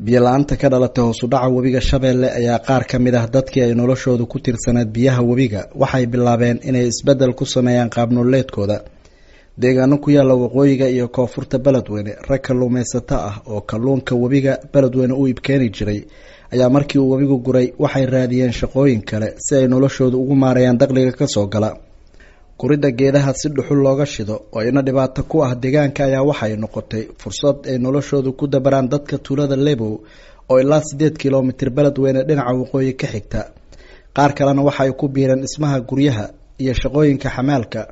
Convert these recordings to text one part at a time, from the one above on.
biyo-la'aanta ka dhalatay hoos u dhaca webiga Shabeelle ayaa qaar ka mid ah dadkii ay noloshoodu ku tiirsaneed biyaha webiga waxay bilaabeen inay isbeddel ku sameeyaan qaab nololeedkooda. deegaano ku yaala waqooyiga iyo koonfurta Beledweyne rag kalluumaysato ah oo kalluunka webiga Beledweyne u iibkeeni jiray ayaa markii uu webigu guray waxay raadiyeen shaqooyin kale si ay noloshoodu ugu maareeyaan dakhliga ka soo gala. Kuridda geedaha si dhuxul looga shido oo ina dhibaato ku ah deegaanka ayaa waxay noqotay fursad ay noloshoodu ku dabaraan dadka tuulada Lebow oo ilaa 8 kiiloomitir Beledweyne dhinaca waqooyi ka xigta. qaar kalena waxay ku biireen dhismaha guryaha iyo shaqooyinka xamaalka.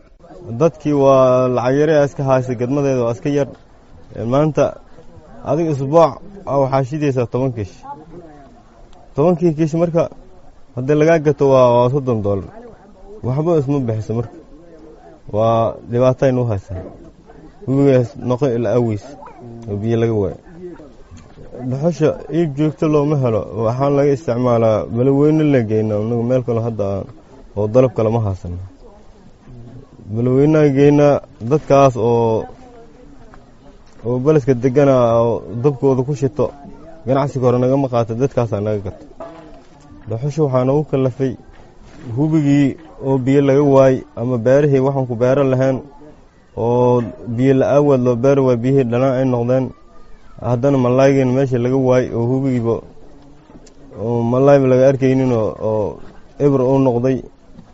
dadkii waa lacag yar iska haysay gadmadeeda waa iska yar maanta adiga isbuuc waxa shidaysa 10 kiish 10 kiish marka hadii laga gato waa $30 waxba isma bixiso marka waa dhibaato inuu haysan webigaas noqon ilaa awiis biyo laga waay dhaxasha iib joogto looma helo waxaan laga isticmaalaa Beledweyne la geeyna anagu meel kale hadda oo dalab kale ma haysan Beledweyne geeyna dadkaas oo balaska degana dabkooda ku shito ganacsiga hore naga maqaata dadkaas anaga gato dhaxasha waxaan ugu kalafay hubigii oo biyo laga waay ama beerihii waxaan ku beeran lahayn oo biyo la aawad loo beer waa biyo dhanaan ay noqdeen haddana malaayeen meesha laga waay oo hubigiiba oo malaay laga arkaynin oo eber oo noqday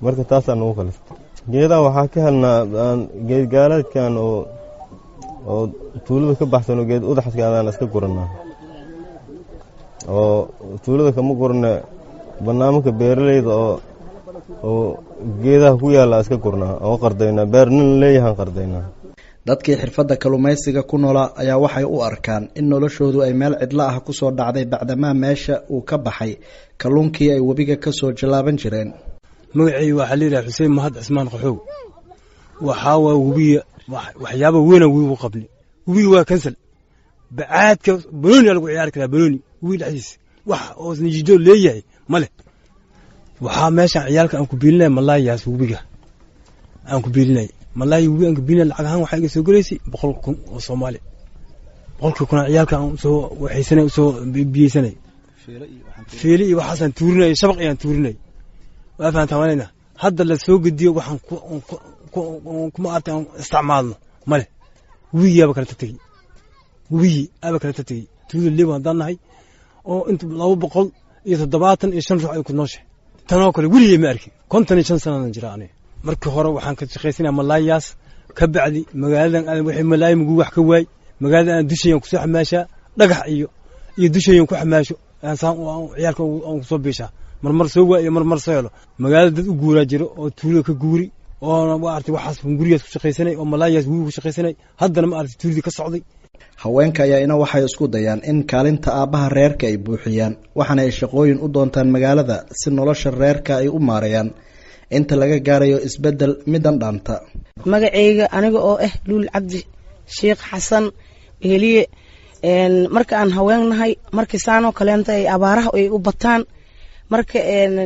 marka taas aan ugu kalafay geedaha waxaa ka helnaa geed gaalaadkan oo tuulada ka baxsan oo geed udaxska aan iska guranaa oo tuulada kama gurna barnaamijka beeralayda oo geedaha ku yaala iska gurnaa oo qardayna beernin leeyahan qardayna. dadkii xirfadda kalluumaysiga ku noolaa ayaa waxay u arkaan in noloshoodu ay meel cidla ah ku soo dhacday bacdamaa meesha uu ka baxay kalluunkii ay webiga ka soo jalaaban jireen. magacay waxa la yiraahdaa Xuseen Mahad Cismaan Qaxow waxa waa webiga waxyaabo weyn oo webigu qabli webigu waa kansal bacaadka banooni lagu ciyaar karaa banooni webi dhaxdiis wax oo nijido leeyahay male waxa meesha ciyaalka aan ku biilinay malaayaas webiga aan ku biilinay malaay webiga aan ku biilinay lacag ahaan waxa iga soo galeysay 100,000 oo Soomaali 100,000 ciyaalka aan soo waxaysanay soo biyeysanay fiili iyo waxaan tuurinay shabaq ayaan tuurinay waa faantaanayna hadda la soo gediyo waxaan kuma arkaan isticmaalno male webiga kala tatay webiga kala tatay tuulo Lebow hadanahay oo inta 275 ruux ay ku nooshay tanoo kale weligeey ma arkin 55 sano jiraan markii hore waxaan ka shaqaysanaa malaayaas ka bacdi magaaladan aan wixii malaay mugu wax ka waay magaalada aan dushayn ku soo xamaasha dhagax iyo dushayn ku xamaasho aan saan ciyaalka aan soo beesha marmar soo waay marmar soo helo magaalada dad u guura jiro oo tuulo ka guuri oo waa arti waxaas guriyaas ku shaqaysanay oo malaayaas ku shaqaysanay haddana ma arti tuulidi ka socday. haweenka ayaa waxay isku dayaan in kaalinta aabaha reerka ay buuxiyaan waxana ay shaqooyin u doontaan magaalada si nolosha reerka ay u maareeyaan inta laga gaarayo isbeddel midan dhaanta. magacayga aniga oo Luul Cabdi Sheekh Xasan Ehliye marka aan haweennahay markii saano kaleenta ay abaaraha ay u bataan marka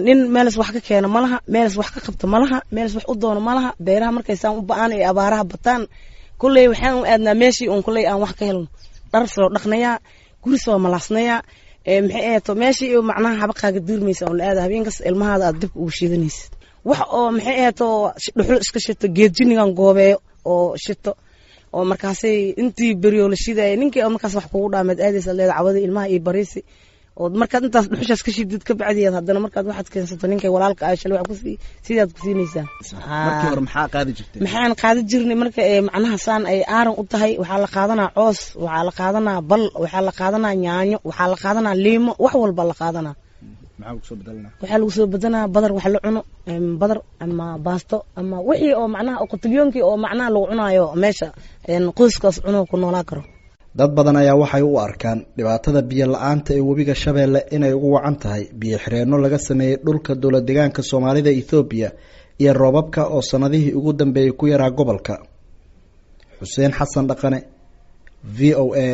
nin meelas wax ka keena malaha meelas wax ka qabto malaha meelas wax u doono malaha beeraha markay saan u baan ay abaaraha bataan kullay waxaan aadnaa meeshii oo kullay aan wax ka helno dhar soo dhaqnaya guri soo malaasnaya maxay eeto meeshii oo macnaha habaqaaga duurmaysa oo la aad habeenkas ilmahaada aad dib ugu shiidanaysid wax oo maxay eeto dhuxul iska shito geed jinigan goobeeyo oo shito oo markaasay intii bariyo la shiday ninkii markaas wax kugu dhaameed aadaysa leedahay cawada ilmaha iyo bariisi oo markaad intaas dhuxushaas ka shidid ka bacdiyeed haddana markaad waxaad keensato ninkay walaalka ay shalay wax ku sii sidaad ku siinaysaa. markii hore maxaa qaadi jirtay? maxaan qaadi jirnay marka macnaha saan ay aaran u tahay waxaa la qaadanaa coos waxaa la qaadanaa bal waxaa la qaadanaa yaanyo waxaa la qaadanaa liimo wax walba la qaadanaa. maxaa lagu soo bedelanaa? waxaa lagu soo bedelanaa badar wax la cuno badar ama baasto ama wixii oo macnaha qotilyoonkii oo macnaha lagu cunaayo meesha qoyskaas cuno ku noolaa karo. dad badan ayaa waxay u arkaan dhibaatada biyo la'aanta ee webiga Shabeelle inay ugu wacan tahay biyo xireenno laga sameeyay dhulka dowlad deegaanka Soomaalida Ethiopia iyo roobabka oo sanadihii ugu dambeeyay ku yaraa gobolka. Xuseen Xasan Dhaqane VOA